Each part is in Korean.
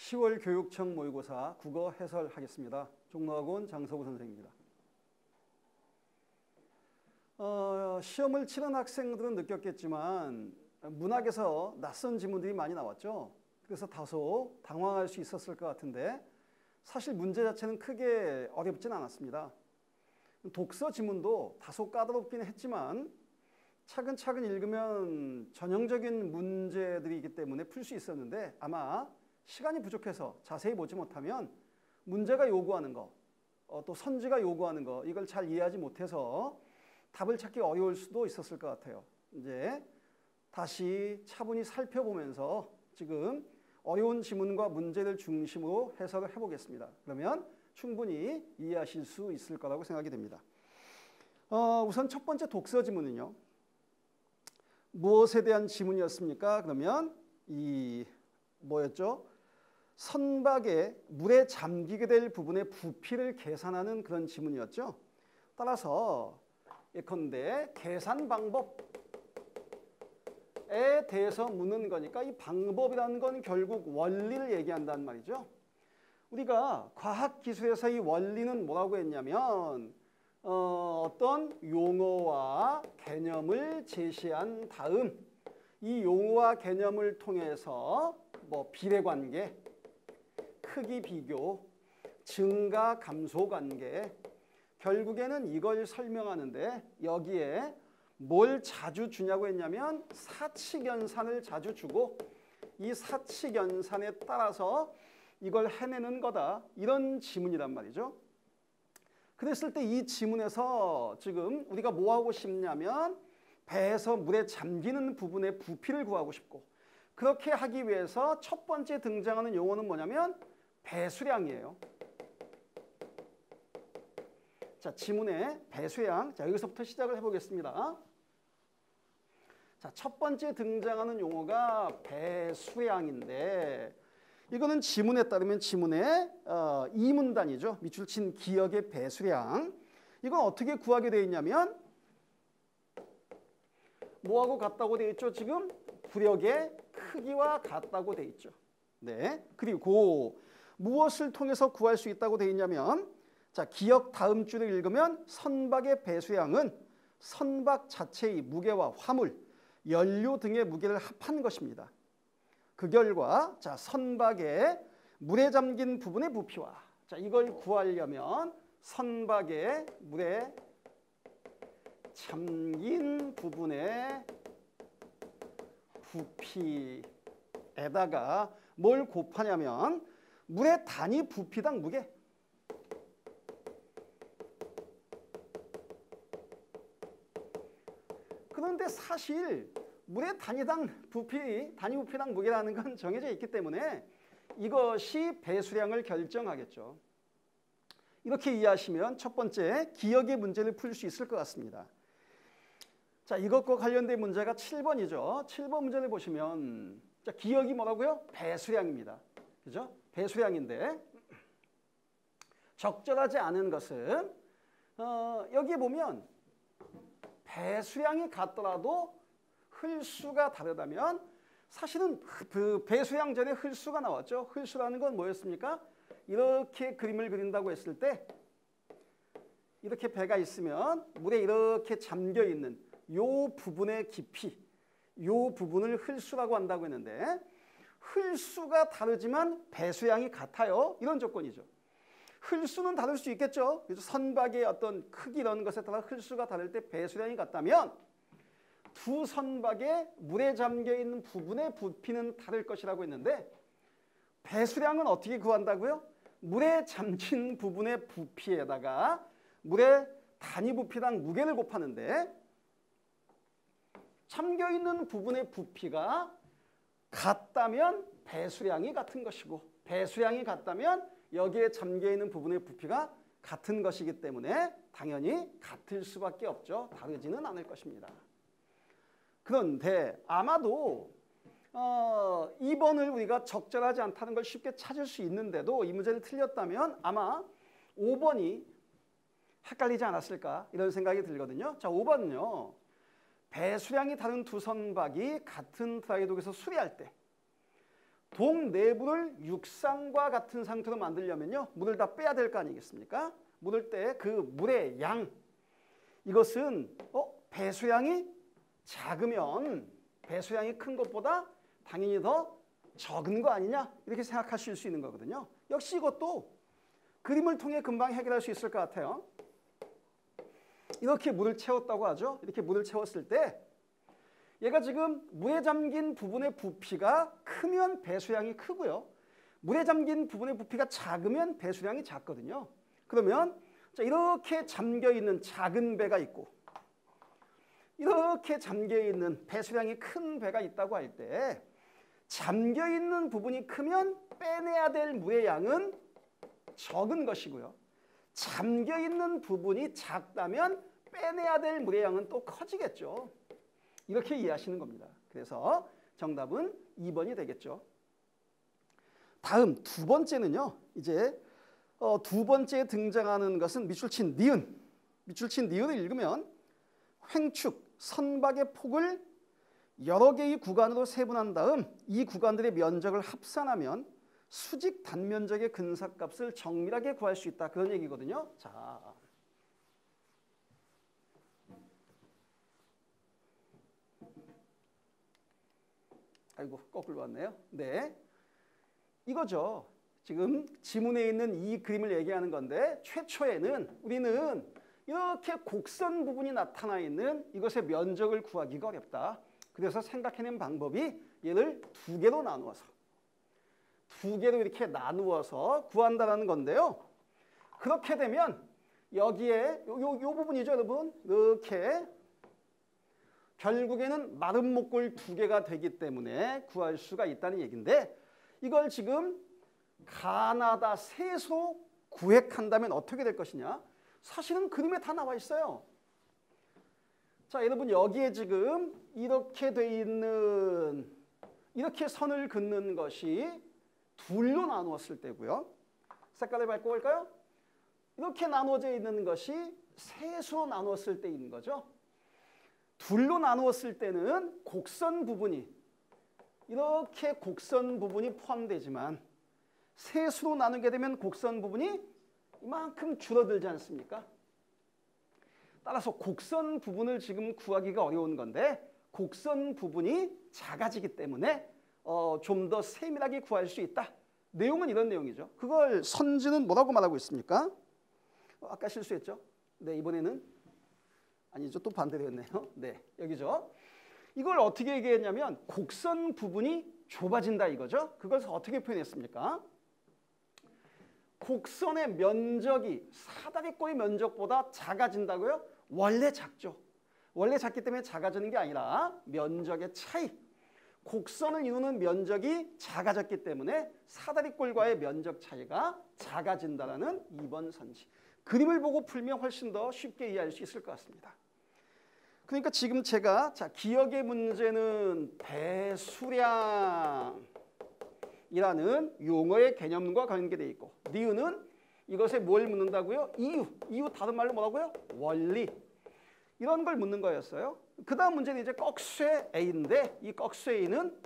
10월 교육청 모의고사 국어 해설하겠습니다. 종로학원 장서구 선생입니다. 시험을 치른 학생들은 느꼈겠지만 문학에서 낯선 지문들이 많이 나왔죠. 그래서 다소 당황할 수 있었을 것 같은데 사실 문제 자체는 크게 어렵진 않았습니다. 독서 지문도 다소 까다롭긴 했지만 차근차근 읽으면 전형적인 문제들이기 때문에 풀 수 있었는데 아마 시간이 부족해서 자세히 보지 못하면 문제가 요구하는 거, 또 선지가 요구하는 거 이걸 잘 이해하지 못해서 답을 찾기 어려울 수도 있었을 것 같아요. 이제 다시 차분히 살펴보면서 지금 어려운 지문과 문제를 중심으로 해석을 해보겠습니다. 그러면 충분히 이해하실 수 있을 거라고 생각이 됩니다. 우선 첫 번째 독서 지문은요. 무엇에 대한 지문이었습니까? 그러면 뭐였죠? 선박에 물에 잠기게 될 부분의 부피를 계산하는 그런 지문이었죠. 따라서 예컨대 계산 방법에 대해서 묻는 거니까 이 방법이라는 건 결국 원리를 얘기한다는 말이죠. 우리가 과학기술에서 이 원리는 뭐라고 했냐면 어떤 용어와 개념을 제시한 다음 이 용어와 개념을 통해서 비례관계, 크기 비교, 증가 감소 관계, 결국에는 이걸 설명하는데 여기에 뭘 자주 주냐고 했냐면 사칙연산을 자주 주고 이 사칙연산에 따라서 이걸 해내는 거다. 이런 지문이란 말이죠. 그랬을 때 이 지문에서 지금 우리가 뭐 하고 싶냐면 배에서 물에 잠기는 부분의 부피를 구하고 싶고 그렇게 하기 위해서 첫 번째 등장하는 용어는 뭐냐면 배수량이에요. 자, 지문의 배수량. 자, 여기서부터 시작을 해보겠습니다. 자, 첫 번째 등장하는 용어가 배수량인데 이거는 지문에 따르면 지문의 이문단위죠. 밑줄 친 기역의 배수량. 이건 어떻게 구하게 되어 있냐면 뭐하고 같다고 되어 있죠? 지금 구력의 크기와 같다고 되어 있죠. 네. 그리고 무엇을 통해서 구할 수 있다고 되어 있냐면 자, 기역 다음 줄을 읽으면 선박의 배수량은 선박 자체의 무게와 화물, 연료 등의 무게를 합한 것입니다. 그 결과 자, 선박의 물에 잠긴 부분의 부피와 자, 이걸 구하려면 선박의 물에 잠긴 부분의 부피에다가 뭘 곱하냐면 물의 단위 부피당 무게. 그런데 사실 물의 단위 부피당 무게라는 건 정해져 있기 때문에 이것이 배수량을 결정하겠죠. 이렇게 이해하시면 첫 번째 기역의 문제를 풀 수 있을 것 같습니다. 자, 이것과 관련된 문제가 7번이죠. 7번 문제를 보시면 자, 기역이 뭐라고요? 배수량입니다. 그죠? 배수량인데 적절하지 않은 것은 여기에 보면 배수량이 같더라도 흘수가 다르다면 사실은 그 배수량 전에 흘수가 나왔죠. 흘수라는 건 뭐였습니까? 이렇게 그림을 그린다고 했을 때 이렇게 배가 있으면 물에 이렇게 잠겨 있는 요 부분의 깊이, 요 부분을 흘수라고 한다고 했는데 흘수가 다르지만 배수량이 같아요. 이런 조건이죠. 흘수는 다를 수 있겠죠. 그래서 선박의 어떤 크기 이런 것에 따라 흘수가 다를 때 배수량이 같다면 두 선박의 물에 잠겨 있는 부분의 부피는 다를 것이라고 했는데 배수량은 어떻게 구한다고요? 물에 잠긴 부분의 부피에다가 물의 단위 부피당 무게를 곱하는데 잠겨 있는 부분의 부피가 같다면 배수량이 같은 것이고 배수량이 같다면 여기에 잠겨 있는 부분의 부피가 같은 것이기 때문에 당연히 같을 수밖에 없죠. 다르지는 않을 것입니다. 그런데 아마도 2번을 우리가 적절하지 않다는 걸 쉽게 찾을 수 있는데도 이 문제를 틀렸다면 아마 5번이 헷갈리지 않았을까 이런 생각이 들거든요. 자, 5번은요. 배수량이 다른 두 선박이 같은 드라이독에서 수리할 때 동 내부를 육상과 같은 상태로 만들려면요. 물을 다 빼야 될 거 아니겠습니까? 물을 때 그 물의 양, 이것은 배수량이 작으면 배수량이 큰 것보다 당연히 더 적은 거 아니냐? 이렇게 생각하실 수 있는 거거든요. 역시 이것도 그림을 통해 금방 해결할 수 있을 것 같아요. 이렇게 물을 채웠다고 하죠. 이렇게 물을 채웠을 때 얘가 지금 물에 잠긴 부분의 부피가 크면 배수량이 크고요. 물에 잠긴 부분의 부피가 작으면 배수량이 작거든요. 그러면 자, 이렇게 잠겨있는 작은 배가 있고 이렇게 잠겨있는 배수량이 큰 배가 있다고 할 때 잠겨있는 부분이 크면 빼내야 될 물의 양은 적은 것이고요. 잠겨있는 부분이 작다면 빼내야 될 물의 양은 또 커지겠죠. 이렇게 이해하시는 겁니다. 그래서 정답은 2번이 되겠죠. 다음 두 번째는요. 이제 두 번째 등장하는 것은 밑줄친 니은. 밑줄친 니은을 읽으면 횡축, 선박의 폭을 여러 개의 구간으로 세분한 다음 이 구간들의 면적을 합산하면 수직 단면적의 근사값을 정밀하게 구할 수 있다. 그런 얘기거든요. 자, 아이고 거꾸로 왔네요. 네, 이거죠. 지금 지문에 있는 이 그림을 얘기하는 건데 최초에는 우리는 이렇게 곡선 부분이 나타나 있는 이것의 면적을 구하기가 어렵다. 그래서 생각해낸 방법이 얘를 두 개로 이렇게 나누어서 구한다는 건데요. 그렇게 되면 여기에 요 부분이죠, 여러분. 이렇게 결국에는 마른 목골 두 개가 되기 때문에 구할 수가 있다는 얘기인데 이걸 지금 가나다 세소 구획한다면 어떻게 될 것이냐? 사실은 그림에 다 나와 있어요. 자, 여러분 여기에 지금 이렇게 돼 있는 이렇게 선을 긋는 것이 둘로 나누었을 때고요. 색깔을 바꿔볼까요? 이렇게 나누어져 있는 것이 세수로 나누었을 때인 거죠. 둘로 나누었을 때는 곡선 부분이 이렇게 곡선 부분이 포함되지만 세수로 나누게 되면 곡선 부분이 이만큼 줄어들지 않습니까? 따라서 곡선 부분을 지금 구하기가 어려운 건데 곡선 부분이 작아지기 때문에 좀 더 세밀하게 구할 수 있다. 내용은 이런 내용이죠. 그걸 선지는 뭐라고 말하고 있습니까? 아까 실수했죠? 네, 이번에는 아니죠. 또 반대로 했네요. 네, 여기죠. 이걸 어떻게 얘기했냐면 곡선 부분이 좁아진다 이거죠. 그걸 어떻게 표현했습니까? 곡선의 면적이 사다리꼴의 면적보다 작아진다고요? 원래 작죠. 원래 작기 때문에 작아지는 게 아니라 면적의 차이. 곡선을 이루는 면적이 작아졌기 때문에 사다리꼴과의 면적 차이가 작아진다라는 2번 선지. 그림을 보고 풀면 훨씬 더 쉽게 이해할 수 있을 것 같습니다. 그러니까 지금 제가 기억의 문제는 배수량이라는 용어의 개념과 관계되어 있고 니은은 이것에 뭘 묻는다고요? 이유 다른 말로 뭐라고요? 원리. 이런 걸 묻는 거였어요. 그 다음 문제는 이제 꺽쇠 A인데 이 꺽쇠 A는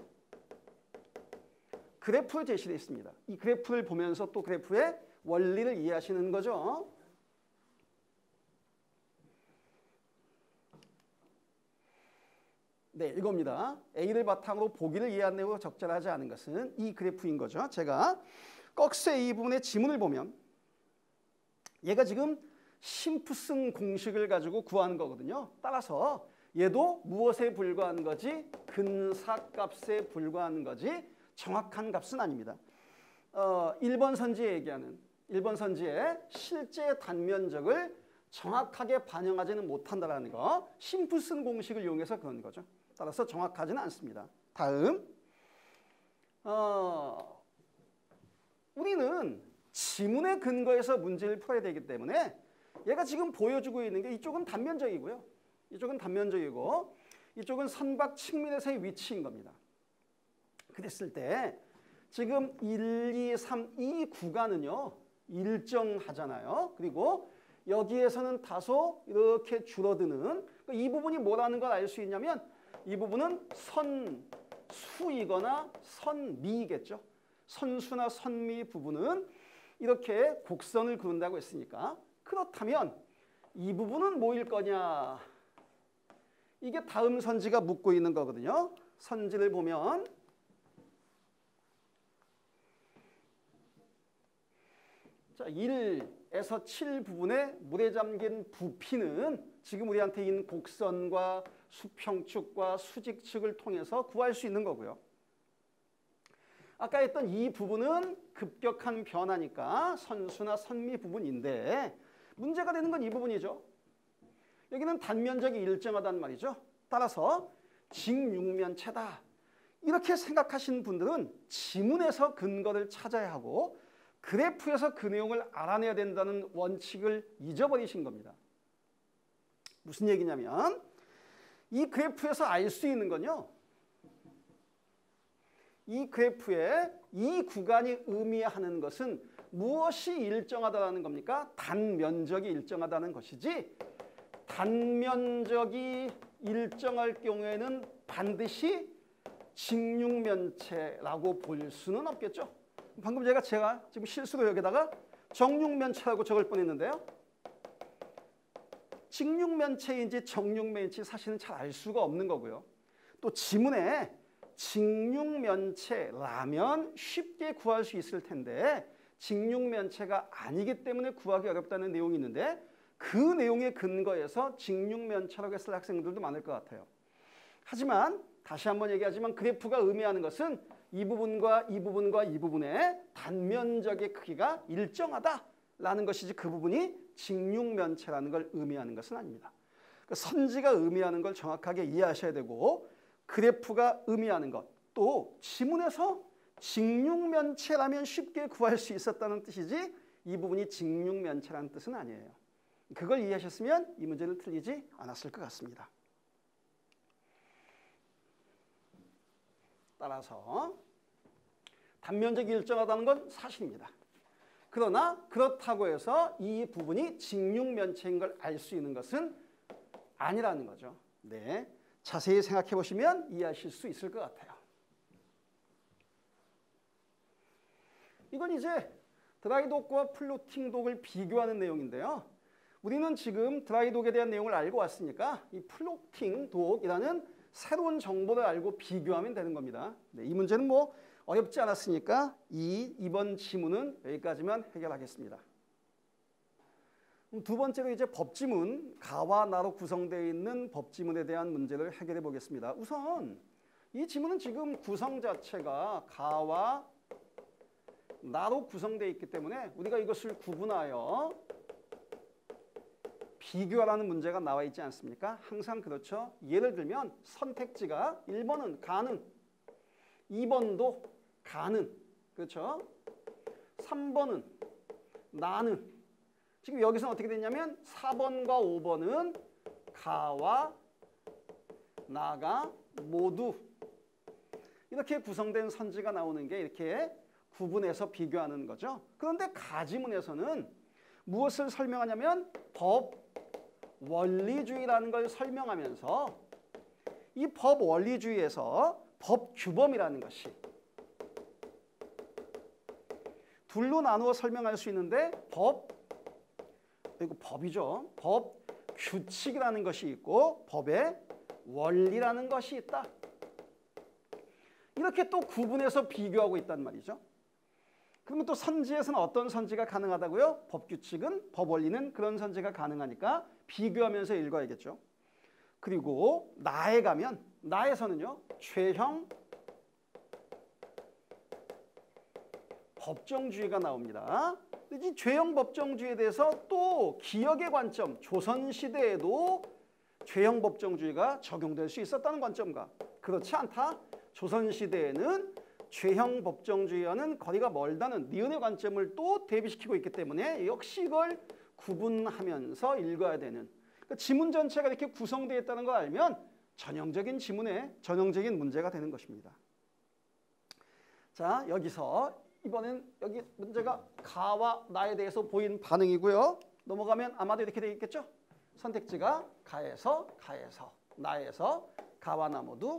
그래프로 제시되어 있습니다. 이 그래프를 보면서 또 그래프의 원리를 이해하시는 거죠. 네, 이겁니다. A를 바탕으로 보기를 이해한 내용으로 적절하지 않은 것은 이 그래프인 거죠. 제가 꺽쇠 A 부분의 지문을 보면 얘가 지금 심프슨 공식을 가지고 구하는 거거든요. 따라서 얘도 무엇에 불과한 거지? 근사값에 불과한 거지 정확한 값은 아닙니다. 1번 선지에 얘기하는 1번 선지의 실제 단면적을 정확하게 반영하지는 못한다는 거. 심프슨 공식을 이용해서 그런 거죠. 따라서 정확하지는 않습니다. 다음 우리는 지문의 근거에서 문제를 풀어야 되기 때문에 얘가 지금 보여주고 있는 게 이쪽은 단면적이고요. 이쪽은 단면적이고 이쪽은 선박 측면에서의 위치인 겁니다. 그랬을 때 지금 1, 2, 3, 이 구간은요. 일정하잖아요. 그리고 여기에서는 다소 이렇게 줄어드는 이 부분이 뭐라는 걸 알 수 있냐면 이 부분은 선수 선수이거나 선미이겠죠. 선수나 선미 부분은 이렇게 곡선을 그은다고 했으니까 그렇다면 이 부분은 뭐일 거냐? 이게 다음 선지가 묻고 있는 거거든요. 선지를 보면 자, 1에서 7 부분에 물에 잠긴 부피는 지금 우리한테 있는 곡선과 수평축과 수직축을 통해서 구할 수 있는 거고요. 아까 했던 이 부분은 급격한 변화니까 선수나 선미 부분인데 문제가 되는 건 이 부분이죠. 여기는 단면적이 일정하단 말이죠. 따라서 직육면체다. 이렇게 생각하시는 분들은 지문에서 근거를 찾아야 하고 그래프에서 그 내용을 알아내야 된다는 원칙을 잊어버리신 겁니다. 무슨 얘기냐면 이 그래프에서 알 수 있는 건요. 이 그래프에 이 구간이 의미하는 것은 무엇이 일정하다는 겁니까? 단면적이 일정하다는 것이지 단면적이 일정할 경우에는 반드시 직육면체라고 볼 수는 없겠죠. 방금 제가 지금 실수로 여기다가 정육면체라고 적을 뻔했는데요. 직육면체인지 정육면체인지 사실은 잘 알 수가 없는 거고요. 또 지문에 직육면체라면 쉽게 구할 수 있을 텐데 직육면체가 아니기 때문에 구하기 어렵다는 내용이 있는데 그 내용에 근거해서 직육면체라고 했을 학생들도 많을 것 같아요. 하지만 다시 한번 얘기하지만 그래프가 의미하는 것은 이 부분과 이 부분과 이 부분의 단면적의 크기가 일정하다라는 것이지 그 부분이 직육면체라는 걸 의미하는 것은 아닙니다. 선지가 의미하는 걸 정확하게 이해하셔야 되고 그래프가 의미하는 것, 또 지문에서 직육면체라면 쉽게 구할 수 있었다는 뜻이지 이 부분이 직육면체라는 뜻은 아니에요. 그걸 이해하셨으면 이 문제는 틀리지 않았을 것 같습니다. 따라서 단면적이 일정하다는 건 사실입니다. 그러나 그렇다고 해서 이 부분이 직육면체인 걸 알 수 있는 것은 아니라는 거죠. 네, 자세히 생각해 보시면 이해하실 수 있을 것 같아요. 이건 이제 드라이독과 플로팅독을 비교하는 내용인데요. 우리는 지금 드라이독에 대한 내용을 알고 왔으니까 이 플로팅독이라는 새로운 정보를 알고 비교하면 되는 겁니다. 네, 이 문제는 뭐 어렵지 않았으니까 이번 지문은 여기까지만 해결하겠습니다. 두 번째로 이제 법지문, 가와 나로 구성되어 있는 법지문에 대한 문제를 해결해 보겠습니다. 우선 이 지문은 지금 구성 자체가 가와 나로 구성되어 있기 때문에 우리가 이것을 구분하여 비교하라는 문제가 나와 있지 않습니까? 항상 그렇죠. 예를 들면 선택지가 1번은 가는, 2번도 가는, 그렇죠? 3번은 나는. 지금 여기서는 어떻게 됐냐면 4번과 5번은 가와 나가 모두 이렇게 구성된 선지가 나오는 게 이렇게 구분해서 비교하는 거죠. 그런데 가지문에서는 무엇을 설명하냐면 법 원리주의라는 걸 설명하면서 이 법 원리주의에서 법 규범이라는 것이 둘로 나누어 설명할 수 있는데 이거 법이죠. 법 규칙이라는 것이 있고 법의 원리라는 것이 있다. 이렇게 또 구분해서 비교하고 있단 말이죠. 그러면 또 선지에서는 어떤 선지가 가능하다고요? 법 규칙은, 법 원리는 그런 선지가 가능하니까 비교하면서 읽어야겠죠. 그리고 나에 가면 나에서는요. 죄형 법정주의가 나옵니다. 이 죄형 법정주의에 대해서 또 기억의 관점, 조선시대에도 죄형 법정주의가 적용될 수 있었다는 관점과 그렇지 않다. 조선시대에는 죄형 법정주의와는 거리가 멀다는 니은의 관점을 또 대비시키고 있기 때문에 역시 이걸 구분하면서 읽어야 되는 그러니까 지문 전체가 이렇게 구성되어 있다는 걸 알면 전형적인 지문에 전형적인 문제가 되는 것입니다. 자, 여기서 이번엔 여기 문제가 가와 나에 대해서 보인 반응이고요. 넘어가면 아마도 이렇게 되겠죠. 선택지가 가에서 나에서 가와 나 모두.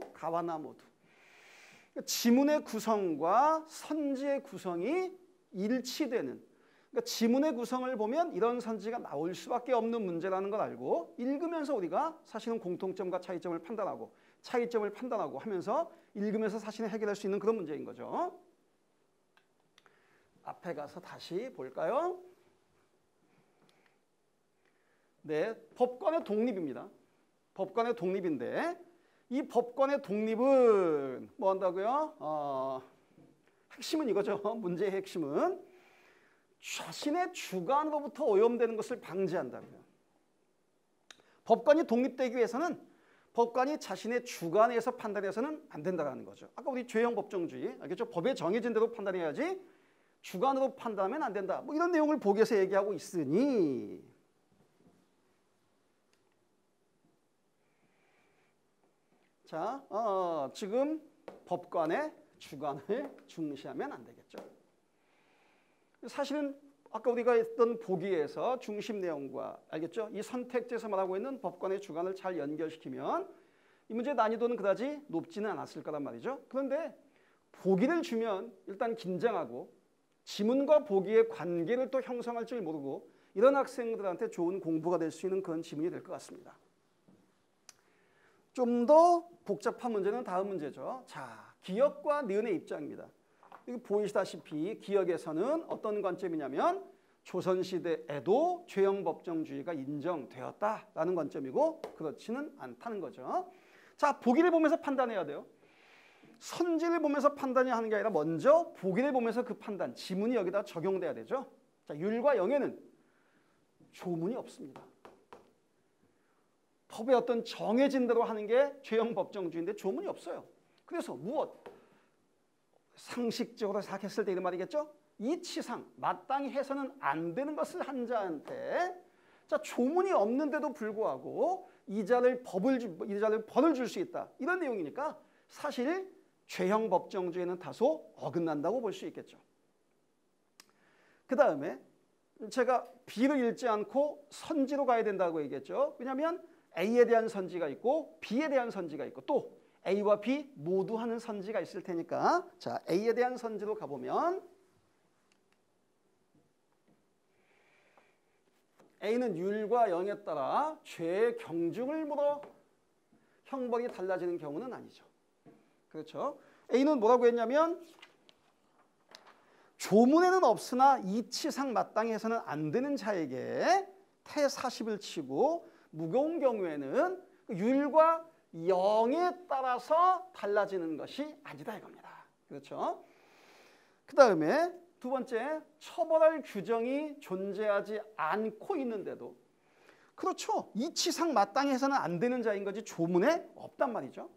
지문의 구성과 선지의 구성이 일치되는, 그러니까 지문의 구성을 보면 이런 선지가 나올 수밖에 없는 문제라는 걸 알고 읽으면서 우리가 사실은 공통점과 차이점을 판단하고 하면서 읽으면서 사실은 해결할 수 있는 그런 문제인 거죠. 앞에 가서 다시 볼까요? 네, 법관의 독립입니다. 법관의 독립인데 이 법관의 독립은 뭐 한다고요? 핵심은 이거죠. 문제의 핵심은 자신의 주관으로부터 오염되는 것을 방지한다고요. 법관이 독립되기 위해서는 법관이 자신의 주관에서 판단해서는 안 된다는 거죠. 아까 우리 죄형 법정주의, 알겠죠? 법에 정해진 대로 판단해야지 주관으로 판단하면 안 된다. 뭐 이런 내용을 보기에서 얘기하고 있으니 자, 지금 법관의 주관을 중시하면 안 되겠죠. 사실은 아까 우리가 했던 보기에서 중심 내용과 알겠죠? 이 선택지에서 말하고 있는 법관의 주관을 잘 연결시키면 이 문제의 난이도는 그다지 높지는 않았을 거란 말이죠. 그런데 보기를 주면 일단 긴장하고 지문과 보기의 관계를 또 형성할 줄 모르고 이런 학생들한테 좋은 공부가 될 수 있는 그런 지문이 될 것 같습니다. 좀 더 복잡한 문제는 다음 문제죠. 자, 기역과 니은의 입장입니다. 여기 보이시다시피 기역에서는 어떤 관점이냐면 조선시대에도 죄형 법정주의가 인정되었다라는 관점이고 그렇지는 않다는 거죠. 자, 보기를 보면서 판단해야 돼요. 선지를 보면서 판단이 하는 게 아니라 먼저 보기를 보면서 그 판단, 지문이 여기다 적용돼야 되죠. 자, 율과 영에는 조문이 없습니다. 법의 어떤 정해진 대로 하는 게 죄형 법정주의인데 조문이 없어요. 그래서 무엇? 상식적으로 생각했을 때 이런 말이겠죠? 이치상, 마땅히 해서는 안 되는 것을 한 자한테 자, 조문이 없는데도 불구하고 이자를 벌을 줄 수 있다. 이런 내용이니까 사실 죄형 법정주의는 다소 어긋난다고 볼 수 있겠죠. 그 다음에 제가 B를 읽지 않고 선지로 가야 된다고 얘기했죠. 왜냐하면 A에 대한 선지가 있고 B에 대한 선지가 있고 또 A와 B 모두 하는 선지가 있을 테니까 자, A에 대한 선지로 가보면 A는 율과 영에 따라 죄의 경중을 물어 형벌이 달라지는 경우는 아니죠. 그렇죠? A는 뭐라고 했냐면 조문에는 없으나 이치상 마땅히 해서는 안 되는 자에게 태사십을 치고 무거운 경우에는 율과 영에 따라서 달라지는 것이 아니다 이겁니다. 그렇죠? 그 다음에 두 번째, 처벌할 규정이 존재하지 않고 있는데도 그렇죠. 이치상 마땅히 해서는 안 되는 자인 거지 조문에 없단 말이죠.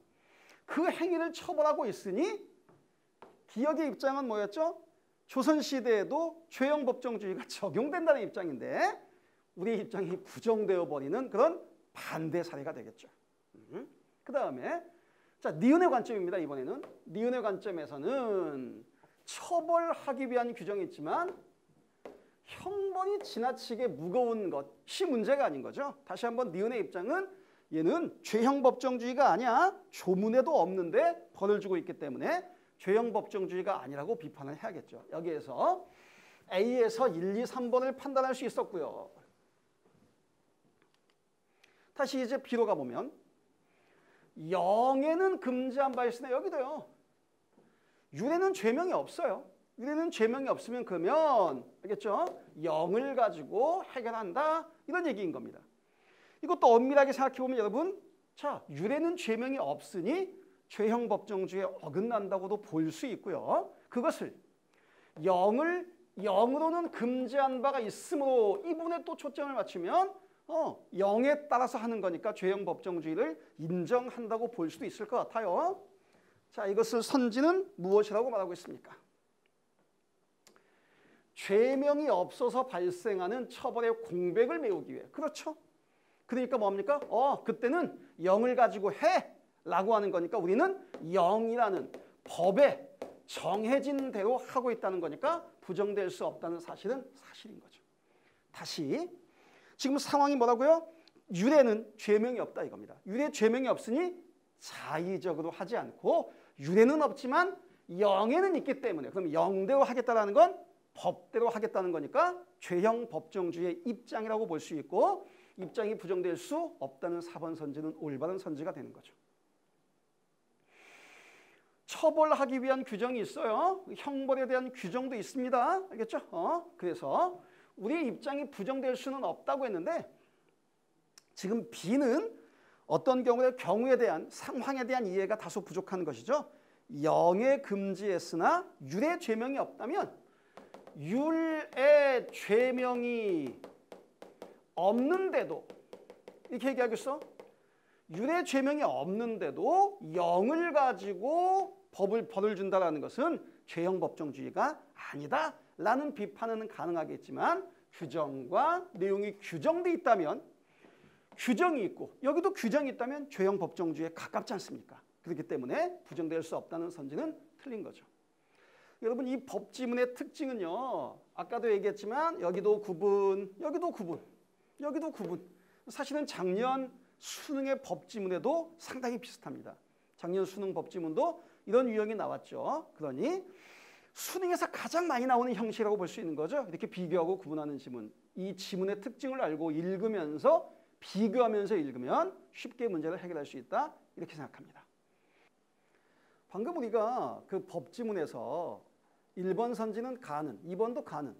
그 행위를 처벌하고 있으니 기역의 입장은 뭐였죠? 조선시대에도 죄형 법정주의가 적용된다는 입장인데 우리의 입장이 부정되어 버리는 그런 반대 사례가 되겠죠. 그 다음에 자, 니은의 관점입니다. 이번에는 니은의 관점에서는 처벌하기 위한 규정이 있지만 형벌이 지나치게 무거운 것이 문제가 아닌 거죠. 다시 한번 니은의 입장은 얘는 죄형 법정주의가 아니야. 조문에도 없는데 벌을 주고 있기 때문에 죄형 법정주의가 아니라고 비판을 해야겠죠. 여기에서 A에서 1, 2, 3번을 판단할 수 있었고요. 다시 이제 B로 가보면 영에는 금지한 바 있으나 여기도요. 율에는 죄명이 없어요. 율에는 죄명이 없으면 그러면 알겠죠? 영을 가지고 해결한다 이런 얘기인 겁니다. 이것도 엄밀하게 생각해보면 여러분 자, 율에는 죄명이 없으니 죄형 법정주의에 어긋난다고도 볼 수 있고요. 그것을 영으로는 금지한 바가 있으므로 이 부분에 또 초점을 맞추면 영에 따라서 하는 거니까 죄형 법정주의를 인정한다고 볼 수도 있을 것 같아요. 자, 이것을 선지는 무엇이라고 말하고 있습니까? 죄명이 없어서 발생하는 처벌의 공백을 메우기 위해. 그렇죠? 그러니까 뭡니까? 그때는 영을 가지고 해! 라고 하는 거니까 우리는 영이라는 법에 정해진 대로 하고 있다는 거니까 부정될 수 없다는 사실은 사실인 거죠. 다시 지금 상황이 뭐라고요? 율에는 죄명이 없다 이겁니다. 율에 죄명이 없으니 자의적으로 하지 않고 유래는 없지만 영에는 있기 때문에 그럼 영대로 하겠다라는 건 법대로 하겠다는 거니까 죄형 법정주의의 입장이라고 볼 수 있고 입장이 부정될 수 없다는 4번 선지는 올바른 선지가 되는 거죠. 처벌하기 위한 규정이 있어요. 형벌에 대한 규정도 있습니다. 알겠죠? 그래서 우리의 입장이 부정될 수는 없다고 했는데 지금 B는 어떤 경우에 대한 상황에 대한 이해가 다소 부족한 것이죠. 영의 금지했으나 율의 죄명이 없다면 율의 죄명이 없는데도 이렇게 얘기하겠어? 율의 죄명이 없는데도 영을 가지고 벌을 준다는 것은 죄형 법정주의가 아니다라는 비판은 가능하겠지만 규정과 내용이 규정돼 있다면 규정이 있고 여기도 규정이 있다면 죄형 법정주의에 가깝지 않습니까? 그렇기 때문에 부정될 수 없다는 선지는 틀린 거죠. 여러분 이 법지문의 특징은요. 아까도 얘기했지만 여기도 구분, 여기도 구분, 여기도 구분. 사실은 작년 수능의 법지문에도 상당히 비슷합니다. 작년 수능 법지문도 이런 유형이 나왔죠. 그러니 수능에서 가장 많이 나오는 형식이라고 볼 수 있는 거죠. 이렇게 비교하고 구분하는 지문. 이 지문의 특징을 알고 읽으면서 비교하면서 읽으면 쉽게 문제를 해결할 수 있다. 이렇게 생각합니다. 방금 우리가 그 법지문에서 1번 선지는 가는, 2번도 가는,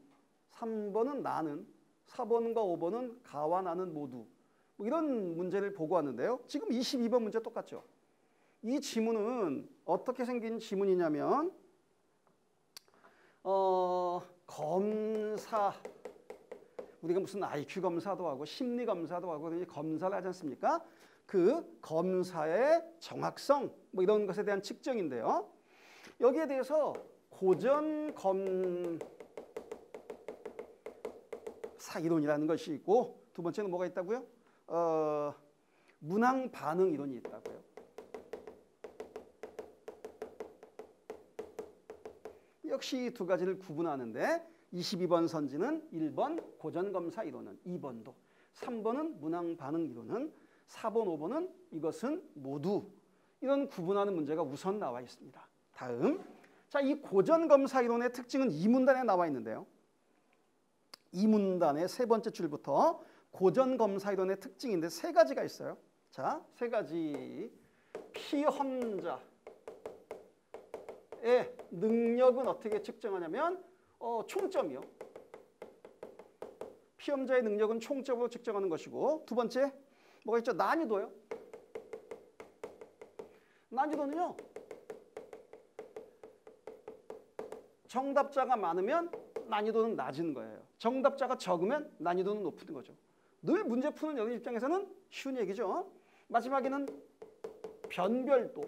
3번은 나는, 4번과 5번은 가와 나는 모두 뭐 이런 문제를 보고 왔는데요. 지금 22번 문제 똑같죠. 이 지문은 어떻게 생긴 지문이냐면 검사 우리가 무슨 IQ 검사도 하고 심리 검사도 하고 검사를 하지 않습니까? 그 검사의 정확성 뭐 이런 것에 대한 측정인데요. 여기에 대해서 고전 검사 이론이라는 것이 있고 두 번째는 뭐가 있다고요? 문항 반응 이론이 있다고요. 역시 두 가지를 구분하는데 22번 선지는 1번 고전검사 이론은 2번도 3번은 문항 반응 이론은 4번 5번은 이것은 모두 이런 구분하는 문제가 우선 나와 있습니다. 다음 자, 이 고전검사 이론의 특징은 이 문단에 나와 있는데요. 이 문단의 세 번째 줄부터 고전검사 이론의 특징인데 세 가지가 있어요. 자, 세 가지. 피험자의 능력은 어떻게 측정하냐면 총점이요. 피험자의 능력은 총점으로 측정하는 것이고 두 번째 뭐가 있죠? 난이도요. 난이도는요. 정답자가 많으면 난이도는 낮은 거예요. 정답자가 적으면 난이도는 높은 거죠. 늘 문제 푸는 여러분 입장에서는 쉬운 얘기죠. 마지막에는 변별도.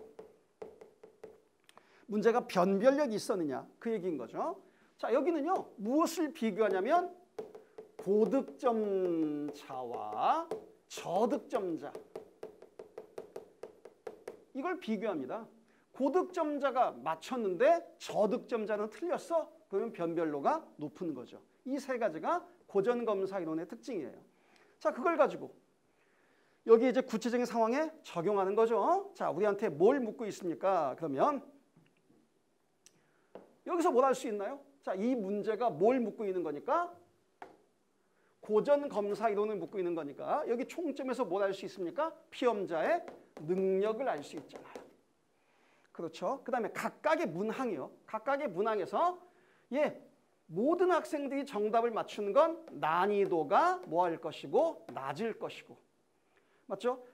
문제가 변별력이 있었느냐 그 얘기인 거죠. 자, 여기는요. 무엇을 비교하냐면 고득점자와 저득점자 이걸 비교합니다. 고득점자가 맞췄는데 저득점자는 틀렸어? 그러면 변별로가 높은 거죠. 이 세 가지가 고전검사 이론의 특징이에요. 자, 그걸 가지고 여기 이제 구체적인 상황에 적용하는 거죠. 자, 우리한테 뭘 묻고 있습니까? 그러면 여기서 뭘 할 수 있나요? 자, 이 문제가 뭘 묻고 있는 거니까? 고전검사 이론을 묻고 있는 거니까 여기 총점에서 뭘 알 수 있습니까? 피험자의 능력을 알 수 있잖아요. 그렇죠? 그 다음에 각각의 문항이요. 각각의 문항에서 모든 학생들이 정답을 맞추는 건 난이도가 뭐 할 것이고 낮을 것이고 맞죠?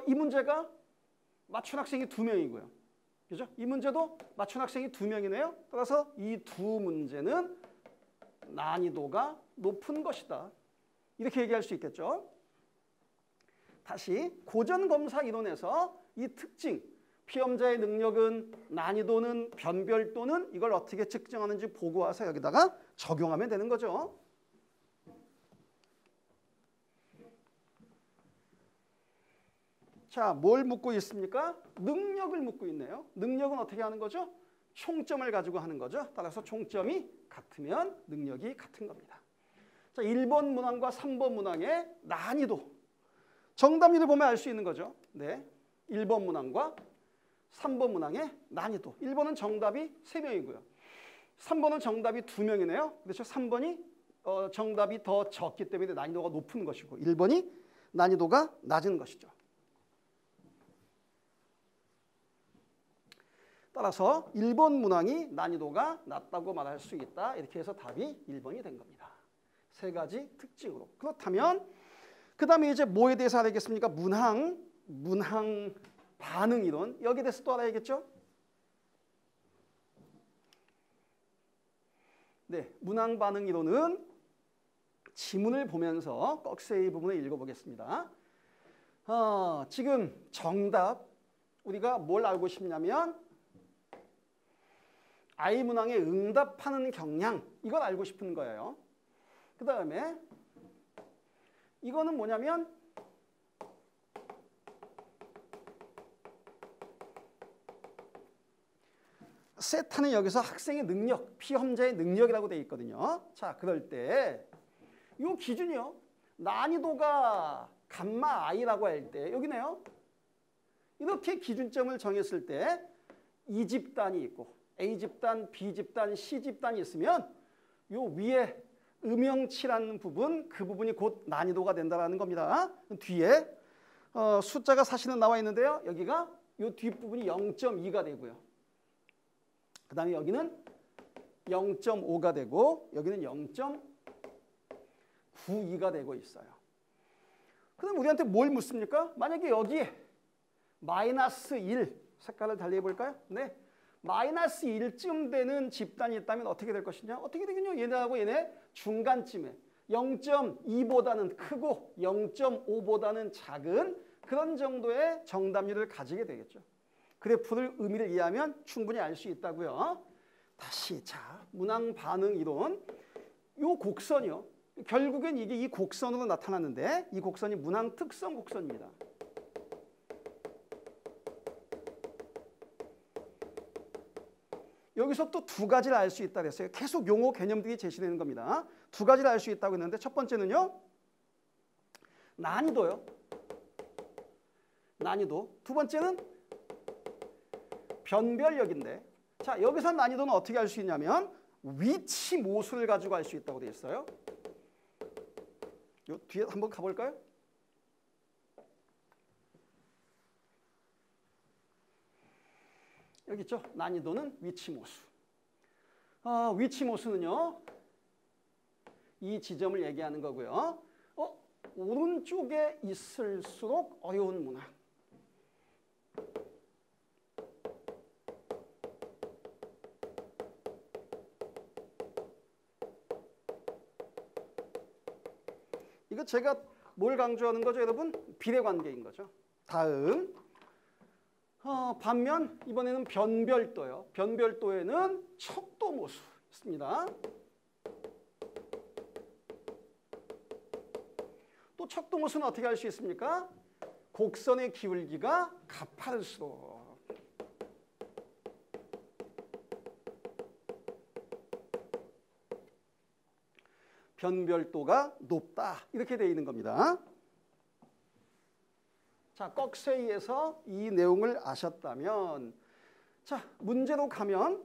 이 문제가 맞춘 학생이 2명이고요. 그죠? 이 문제도 맞춘 학생이 2명이네요. 따라서 이 두 문제는 난이도가 높은 것이다. 이렇게 얘기할 수 있겠죠. 다시 고전검사 이론에서 이 특징, 피험자의 능력은, 난이도는, 변별도는 이걸 어떻게 측정하는지 보고 와서 여기다가 적용하면 되는 거죠. 자, 뭘 묻고 있습니까? 능력을 묻고 있네요. 능력은 어떻게 하는 거죠? 총점을 가지고 하는 거죠. 따라서 총점이 같으면 능력이 같은 겁니다. 자, 1번 문항과 3번 문항의 난이도. 정답률을 보면 알 수 있는 거죠. 네, 1번 문항과 3번 문항의 난이도. 1번은 정답이 3명이고요. 3번은 정답이 2명이네요. 그렇죠? 3번이 정답이 더 적기 때문에 난이도가 높은 것이고 1번이 난이도가 낮은 것이죠. 따라서 1번 문항이 난이도가 낮다고 말할 수 있다. 이렇게 해서 답이 1번이 된 겁니다. 세 가지 특징으로. 그렇다면 그 다음에 이제 뭐에 대해서 알아야겠습니까? 문항 반응 이론. 여기에 대해서 또 알아야겠죠? 네, 문항 반응 이론은 지문을 보면서 꺽쇠의 부분을 읽어보겠습니다. 지금 정답 우리가 뭘 알고 싶냐면 I 문항에 응답하는 경향 이걸 알고 싶은 거예요. 그 다음에 이거는 뭐냐면 세타는 여기서 학생의 능력, 피험자의 능력이라고 되어 있거든요. 자, 그럴 때 이 기준이요. 난이도가 감마 I라고 할 때 여기네요. 이렇게 기준점을 정했을 때 이 집단이 있고 A 집단, B 집단, C 집단이 있으면 요 위에 음영치라는 부분, 그 부분이 곧 난이도가 된다는 겁니다. 뒤에 숫자가 사실은 나와 있는데요. 여기가 요 뒷부분이 0.2가 되고요. 그 다음에 여기는 0.5가 되고 여기는 0.92가 되고 있어요. 그럼 우리한테 뭘 묻습니까? 만약에 여기에 마이너스 1 색깔을 달리 해볼까요? 네, 마이너스 1쯤 되는 집단이 있다면 어떻게 될 것이냐? 어떻게 되겠냐? 얘네하고 얘네 중간쯤에 0.2보다는 크고 0.5보다는 작은 그런 정도의 정답률을 가지게 되겠죠. 그래프를 의미를 이해하면 충분히 알 수 있다고요. 다시 자, 문항 반응 이론. 요 곡선이요. 결국엔 이게 이 곡선으로 나타났는데 이 곡선이 문항 특성 곡선입니다. 여기서 또 두 가지를 알 수 있다 그랬어요. 계속 용어 개념들이 제시되는 겁니다. 두 가지를 알 수 있다고 했는데 첫 번째는요. 난이도요. 난이도. 두 번째는 변별력인데 자, 여기서 난이도는 어떻게 알 수 있냐면 위치 모수를 가지고 알 수 있다고 되어 있어요. 요 뒤에 한번 가볼까요? 여기 있죠. 난이도는 위치 모수. 위치 모수는요. 이 지점을 얘기하는 거고요. 오른쪽에 있을수록 어려운 문항. 이거 제가 뭘 강조하는 거죠, 여러분? 비례관계인 거죠. 다음. 반면 이번에는 변별도요. 변별도에는 척도모수 있습니다. 또 척도모수는 어떻게 할 수 있습니까? 곡선의 기울기가 가파를수록. 변별도가 높다. 이렇게 되어 있는 겁니다. 자, 꺽쇠이에서 이 내용을 아셨다면 자, 문제로 가면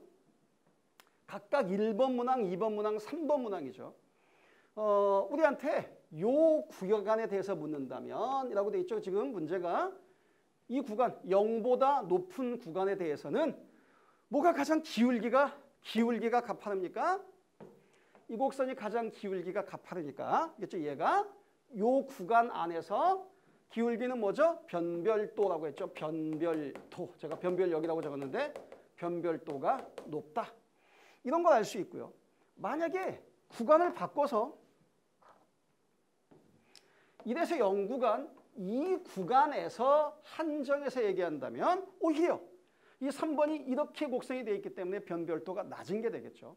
각각 1번 문항, 2번 문항, 3번 문항이죠. 우리한테 요 구간에 대해서 묻는다면 이라고 되어 있죠. 지금 문제가 이 구간 0보다 높은 구간에 대해서는 뭐가 가장 기울기가 가파릅니까? 이 곡선이 가장 기울기가 가파르니까 그렇죠? 얘가 요 구간 안에서 기울기는 뭐죠? 변별도라고 했죠. 변별도. 제가 변별력이라고 적었는데 변별도가 높다. 이런 걸 알 수 있고요. 만약에 구간을 바꿔서 1에서 0 구간, 이 구간에서 한정해서 얘기한다면 오히려 이 3번이 이렇게 곡선이 되어 있기 때문에 변별도가 낮은 게 되겠죠.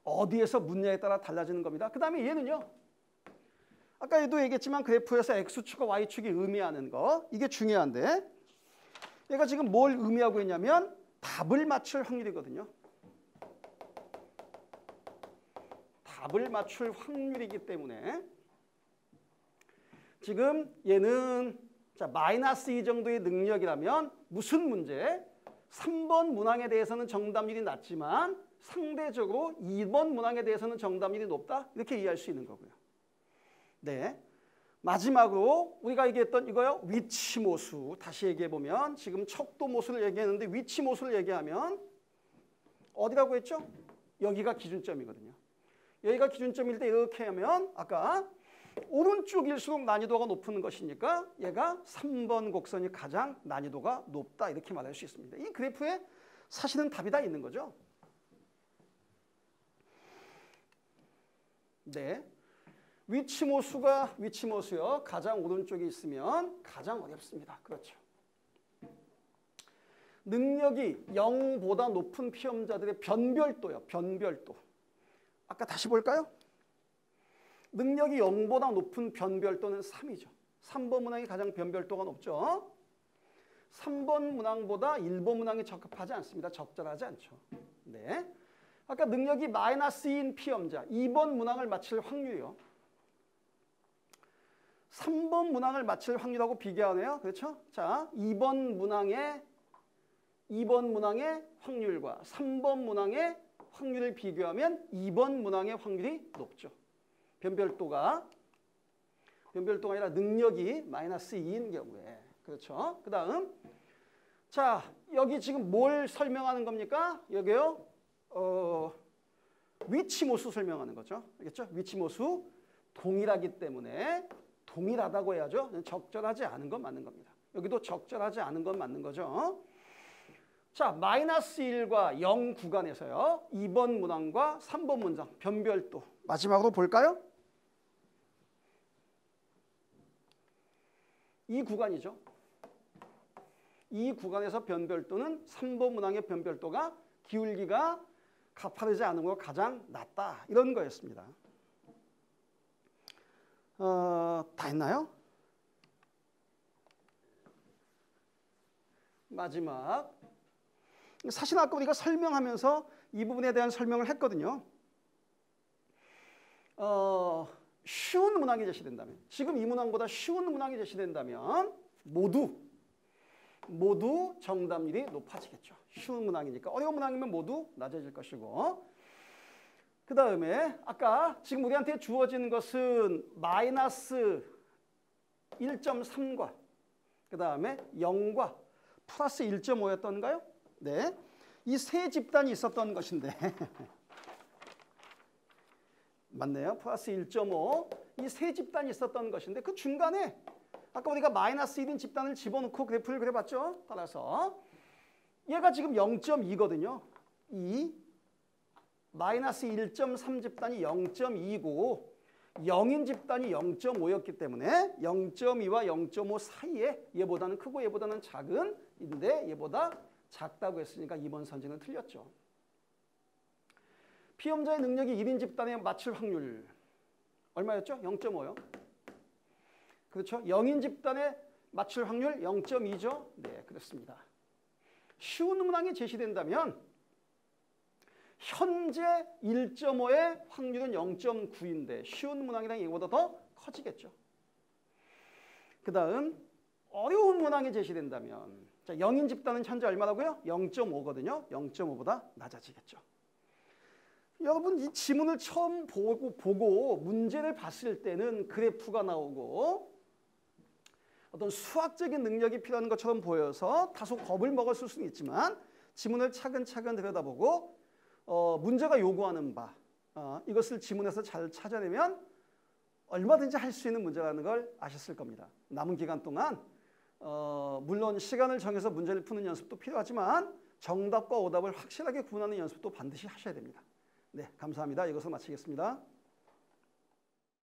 어디에서 묻냐에 따라 달라지는 겁니다. 그 다음에 얘는요. 아까도 얘기했지만 그래프에서 X축과 Y축이 의미하는 거. 이게 중요한데 얘가 지금 뭘 의미하고 있냐면 답을 맞출 확률이거든요. 답을 맞출 확률이기 때문에 지금 얘는 자, 마이너스 2 정도의 능력이라면 무슨 문제? 3번 문항에 대해서는 정답률이 낮지만 상대적으로 2번 문항에 대해서는 정답률이 높다. 이렇게 이해할 수 있는 거고요. 네. 마지막으로 우리가 얘기했던 이거요. 위치모수. 다시 얘기해 보면 지금 척도모수를 얘기했는데 위치모수를 얘기하면 어디라고 했죠? 여기가 기준점이거든요. 여기가 기준점일 때 이렇게 하면 아까 오른쪽일수록 난이도가 높은 것이니까 얘가 3번 곡선이 가장 난이도가 높다. 이렇게 말할 수 있습니다. 이 그래프에 사실은 답이 다 있는 거죠. 네. 위치모수요. 가장 오른쪽에 있으면 가장 어렵습니다. 그렇죠. 능력이 0보다 높은 피험자들의 변별도요. 변별도. 아까 다시 볼까요? 능력이 0보다 높은 변별도는 3이죠. 3번 문항이 가장 변별도가 높죠. 3번 문항보다 1번 문항이 적합하지 않습니다. 적절하지 않죠. 네. 아까 능력이 마이너스 2인 피험자 2번 문항을 맞힐 확률이요. 3번 문항을 맞힐 확률하고 비교하네요. 그렇죠? 자, 2번 문항의 확률과 3번 문항의 확률을 비교하면 2번 문항의 확률이 높죠. 변별도가 아니라 능력이 마이너스 2인 경우에. 그렇죠? 그 다음 자, 여기 지금 뭘 설명하는 겁니까? 여기요. 위치모수 설명하는 거죠. 알겠죠? 위치모수 동일하기 때문에 동일하다고 해야죠. 적절하지 않은 건 맞는 겁니다. 여기도 적절하지 않은 건 맞는 거죠. 자, 마이너스 1과 0 구간에서요. 2번 문항과 3번 문장 변별도 마지막으로 볼까요? 이 구간이죠. 이 구간에서 변별도는 3번 문항의 변별도가 기울기가 가파르지 않은 거 가장 낮다. 이런 거였습니다. 다 했나요? 마지막. 사실 아까 우리가 설명하면서 이 부분에 대한 설명을 했거든요. 쉬운 문항이 제시된다면, 지금 이 문항보다 쉬운 문항이 제시된다면 모두 정답률이 높아지겠죠. 쉬운 문항이니까. 어려운 문항이면 모두 낮아질 것이고. 그 다음에 아까 지금 우리한테 주어진 것은 마이너스 1.3과 그 다음에 0과 플러스 1.5였던가요? 네. 이 세 집단이 있었던 것인데 맞네요. 플러스 1.5 이 세 집단이 있었던 것인데 그 중간에 아까 우리가 마이너스 1인 집단을 집어넣고 그래프를 그려봤죠. 따라서 얘가 지금 0.2거든요. 마이너스 1.3 집단이 0.2고 0인 집단이 0.5였기 때문에 0.2와 0.5 사이에 얘보다는 크고 얘보다는 작은인데 얘보다 작다고 했으니까 2번 선지는 틀렸죠. 피험자의 능력이 1인 집단에 맞출 확률 얼마였죠? 0.5요. 그렇죠? 0인 집단에 맞출 확률 0.2죠. 네, 그렇습니다. 쉬운 문항이 제시된다면 현재 1.5의 확률은 0.9인데 쉬운 문항이랑 이거보다 더 커지겠죠. 그 다음 어려운 문항이 제시된다면 자, 0인 집단은 현재 얼마라고요? 0.5거든요. 0.5보다 낮아지겠죠. 여러분 이 지문을 처음 보고 문제를 봤을 때는 그래프가 나오고 어떤 수학적인 능력이 필요한 것처럼 보여서 다소 겁을 먹었을 수는 있지만 지문을 차근차근 들여다보고 문제가 요구하는 바 이것을 지문에서 잘 찾아내면 얼마든지 할 수 있는 문제라는 걸 아셨을 겁니다. 남은 기간 동안 물론 시간을 정해서 문제를 푸는 연습도 필요하지만 정답과 오답을 확실하게 구분하는 연습도 반드시 하셔야 됩니다. 네, 감사합니다. 이것을 마치겠습니다.